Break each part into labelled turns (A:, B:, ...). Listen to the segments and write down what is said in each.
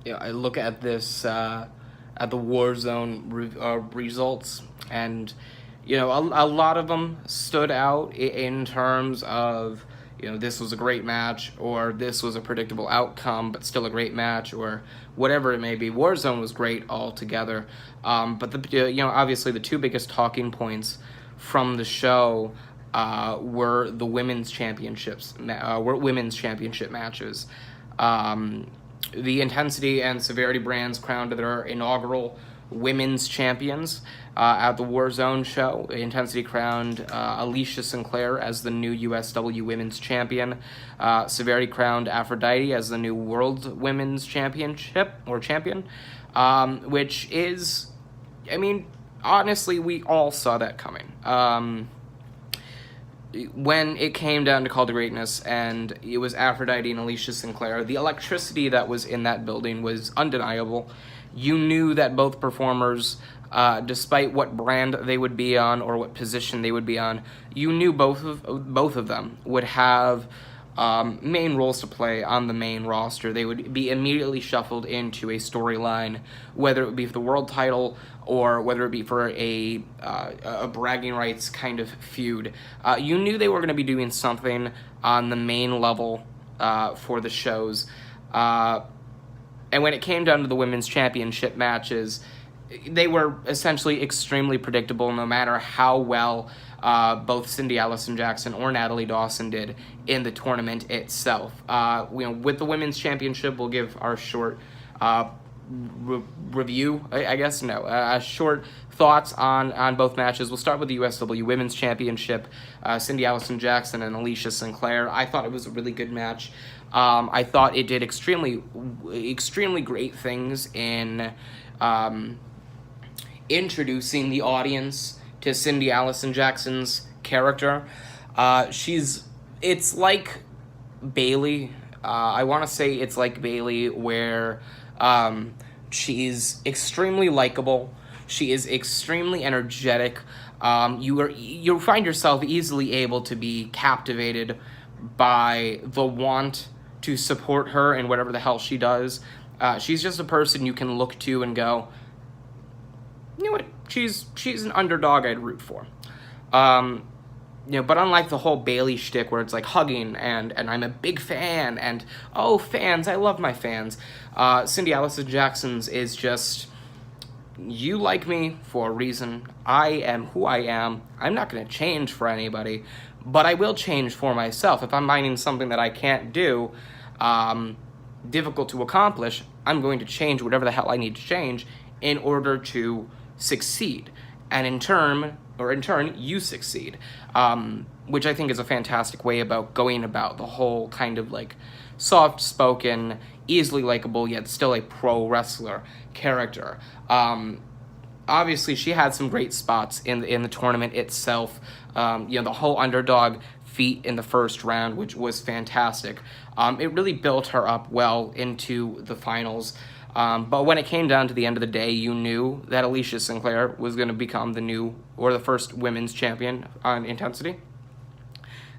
A: I look at this at the Warzone results, and a lot of them stood out in terms of this was a great match, or this was a predictable outcome but still a great match, or whatever it may be. Warzone was great altogether, but obviously the two biggest talking points from the show were the women's championships, were women's championship matches. The Intensity and Severity brands crowned their inaugural women's champions at the Warzone show. Intensity crowned Alicia Sinclair as the new USW Women's Champion. Severity crowned Aphrodite as the new World Women's Championship or Champion, which is, honestly, we all saw that coming. When it came down to Call to Greatness and it was Aphrodite and Alicia Sinclair, the electricity that was in that building was undeniable. You knew that both performers, despite what brand they would be on or what position they would be on, you knew both of them would have main roles to play on the main roster. They would be immediately shuffled into a storyline, whether it would be for the world title or whether it be for a bragging rights kind of feud. You knew they were going to be doing something on the main level for the shows. And when it came down to the women's championship matches, they were essentially extremely predictable, no matter how well both Cindy Allison Jackson or Natalie Dawson did in the tournament itself. With the women's championship, we'll give our short review, I guess. No, short thoughts on both matches. We'll start with the USW Women's Championship. Cindy Allison Jackson and Alicia Sinclair. I thought it was a really good match. I thought it did extremely great things in introducing the audience to Cindy Allison Jackson's character. It's like Bailey. I want to say it's like Bailey, where she's extremely likable. She is extremely energetic. You find yourself easily able to be captivated by the want to support her in whatever the hell she does. She's just a person you can look to and go, you know what, she's an underdog I'd root for. But unlike the whole Bailey shtick where it's like hugging and I'm a big fan and, oh, fans, I love my fans. Cindy Allison Jackson's is just, you like me for a reason. I am who I am. I'm not going to change for anybody, but I will change for myself. If I'm finding something that I can't do, difficult to accomplish, I'm going to change whatever the hell I need to change in order to succeed. And in turn, you succeed. Which I think is a fantastic way about going about the whole kind of like soft-spoken, easily likable, yet still a pro wrestler character. Obviously, she had some great spots in the tournament itself. The whole underdog feat in the first round, which was fantastic. It really built her up well into the finals. But when it came down to the end of the day, you knew that Alicia Sinclair was going to become the first women's champion on Intensity.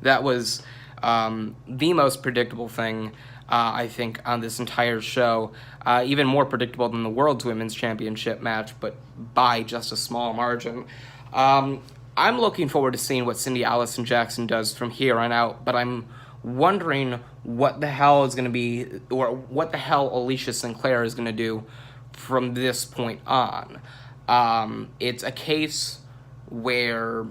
A: That was the most predictable thing, I think, on this entire show. Even more predictable than the World's Women's Championship match, but by just a small margin. I'm looking forward to seeing what Cindy Allison Jackson does from here on out, but I'm wondering what the hell is going to be, or what the hell Alicia Sinclair is going to do from this point on. It's a case where,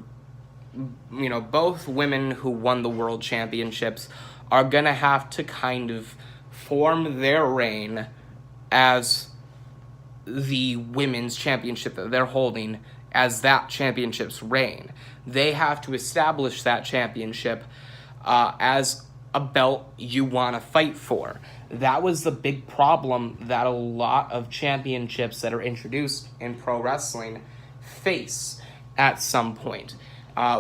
A: both women who won the world championships are going to have to kind of form their reign as the women's championship that they're holding as that championship's reign. They have to establish that championship as a belt you want to fight for. That was the big problem that a lot of championships that are introduced in pro wrestling face at some point.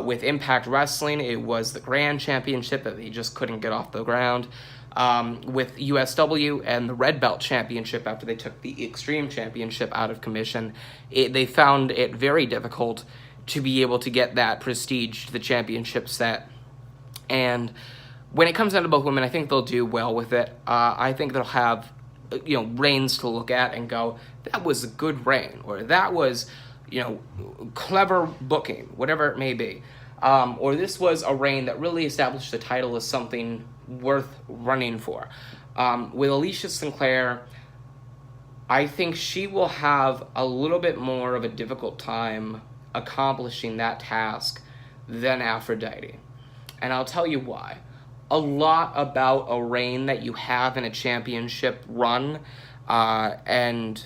A: With Impact Wrestling, it was the Grand Championship that they just couldn't get off the ground. With USW and the Red Belt Championship, after they took the Extreme Championship out of commission, they found it very difficult to be able to get that prestige to the championship set. And when it comes down to both women, I think they'll do well with it. I think they'll have reigns to look at and go, that was a good reign, or that was, clever booking, whatever it may be. Or this was a reign that really established the title as something worth running for. With Alicia Sinclair, I think she will have a little bit more of a difficult time accomplishing that task than Aphrodite. And I'll tell you why. A lot about a reign that you have in a championship run, and,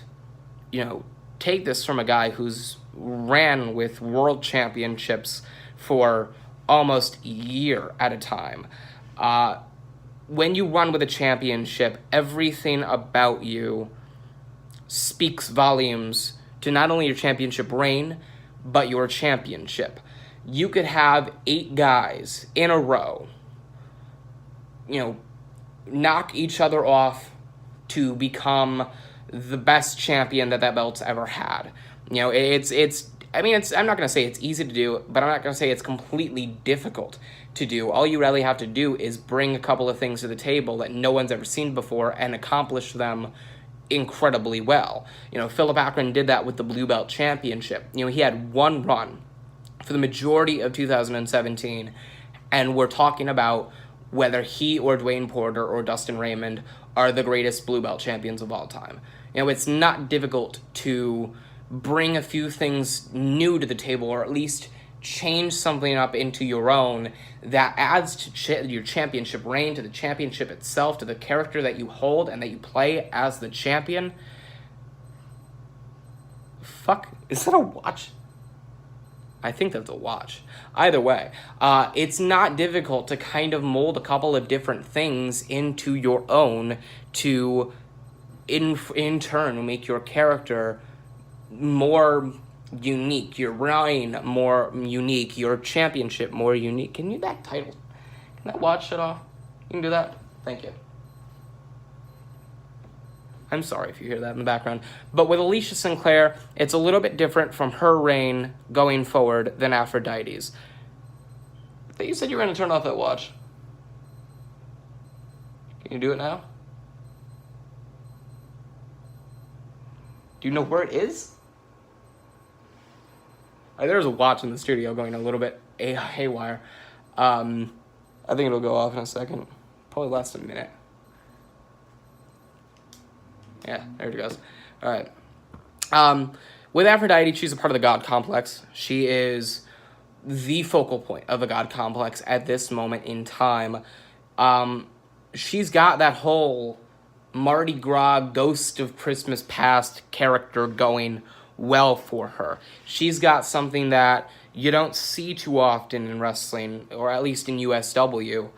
A: take this from a guy who's ran with world championships for almost a year at a time. When you run with a championship, everything about you speaks volumes to not only your championship reign, but your championship. You could have 8 guys in a row, knock each other off to become the best champion that belt's ever had. I'm not going to say it's easy to do, but I'm not going to say it's completely difficult to do. All you really have to do is bring a couple of things to the table that no one's ever seen before and accomplish them incredibly well. Philip Akron did that with the Blue Belt Championship. He had one run for the majority of 2017, and we're talking about whether he or Dwayne Porter or Dustin Raymond are the greatest Blue Belt champions of all time. It's not difficult to bring a few things new to the table, or at least change something up into your own that adds to your championship reign, to the championship itself, to the character that you hold and that you play as the champion. Fuck, is that a watch? I think that's a watch. Either way, it's not difficult to kind of mold a couple of different things into your own to, in turn, make your character more unique, your reign more unique, your championship more unique. Can that watch shut off? You can do that? Thank you. I'm sorry if you hear that in the background. But with Alicia Sinclair, it's a little bit different from her reign going forward than Aphrodite's. I thought you said you were going to turn off that watch. Can you do it now? Do you know where it is? There's a watch in the studio going a little bit haywire. I think it'll go off in a second. Probably less than a minute. Yeah, there it goes. All right. With Aphrodite, she's a part of the God complex. She is the focal point of the God complex at this moment in time. She's got that whole Mardi Gras Ghost of Christmas Past character going well for her. She's got something that you don't see too often in wrestling, or at least in USW,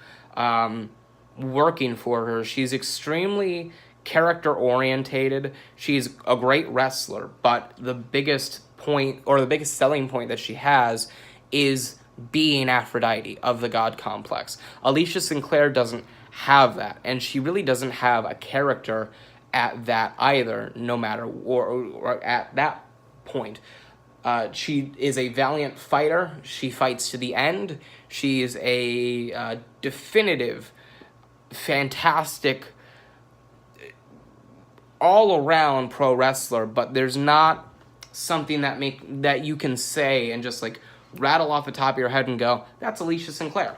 A: working for her. She's extremely character orientated. She's a great wrestler, but the biggest point, or the biggest selling point that she has, is being Aphrodite of the God complex. Alicia Sinclair doesn't have that, and she really doesn't have a character at that either, no matter, or at that point. She is a valiant fighter. She fights to the end. She is a definitive, fantastic, all-around pro wrestler, but there's not something that you can say and just like rattle off the top of your head and go, that's Alicia Sinclair.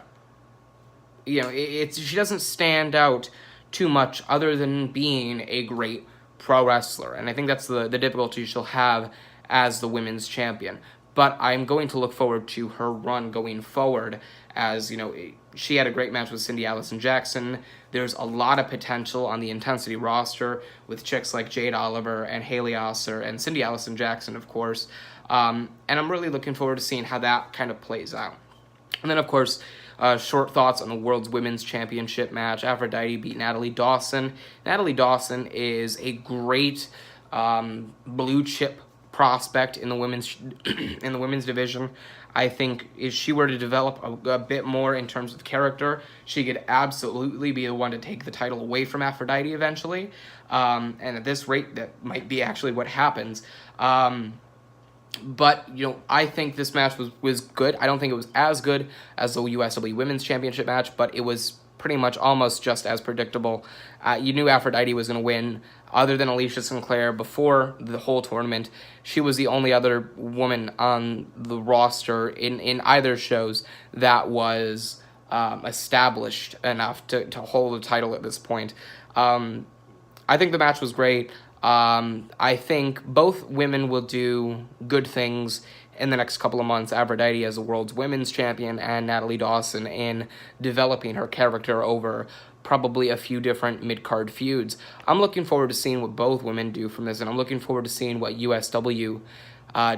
A: She doesn't stand out too much other than being a great pro wrestler, and I think that's the difficulty she'll have as the women's champion. But I'm going to look forward to her run going forward, as, she had a great match with Cindy Allison Jackson. There's a lot of potential on the Intensity roster with chicks like Jade Oliver and Haley Osser and Cindy Allison Jackson, of course. And I'm really looking forward to seeing how that kind of plays out. And then, of course, short thoughts on the World's Women's Championship match. Aphrodite beat Natalie Dawson. Natalie Dawson is a great blue chip prospect in the women's division. I think if she were to develop a bit more in terms of character, she could absolutely be the one to take the title away from Aphrodite eventually. And at this rate, that might be actually what happens. But, I think this match was good. I don't think it was as good as the USW Women's Championship match, but it was pretty much almost just as predictable. You knew Aphrodite was going to win. Other than Alicia Sinclair, before the whole tournament, she was the only other woman on the roster in either shows that was established enough to hold the title at this point. I think the match was great. I think both women will do good things in the next couple of months. Aphrodite as the world's women's champion, and Natalie Dawson in developing her character over probably a few different mid-card feuds. I'm looking forward to seeing what both women do from this, and I'm looking forward to seeing what USW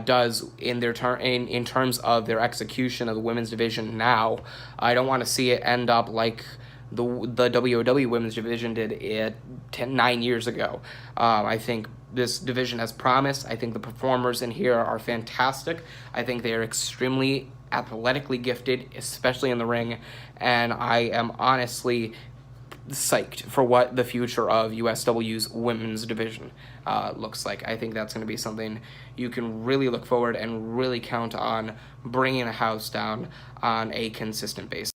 A: does in their in terms of their execution of the women's division now. I don't want to see it end up like the WOW women's division did it 9 years ago. I think this division has promise. I think the performers in here are fantastic. I think they are extremely athletically gifted, especially in the ring, and I am honestly psyched for what the future of USW's women's division looks like. I think that's going to be something you can really look forward and really count on bringing a house down on a consistent basis.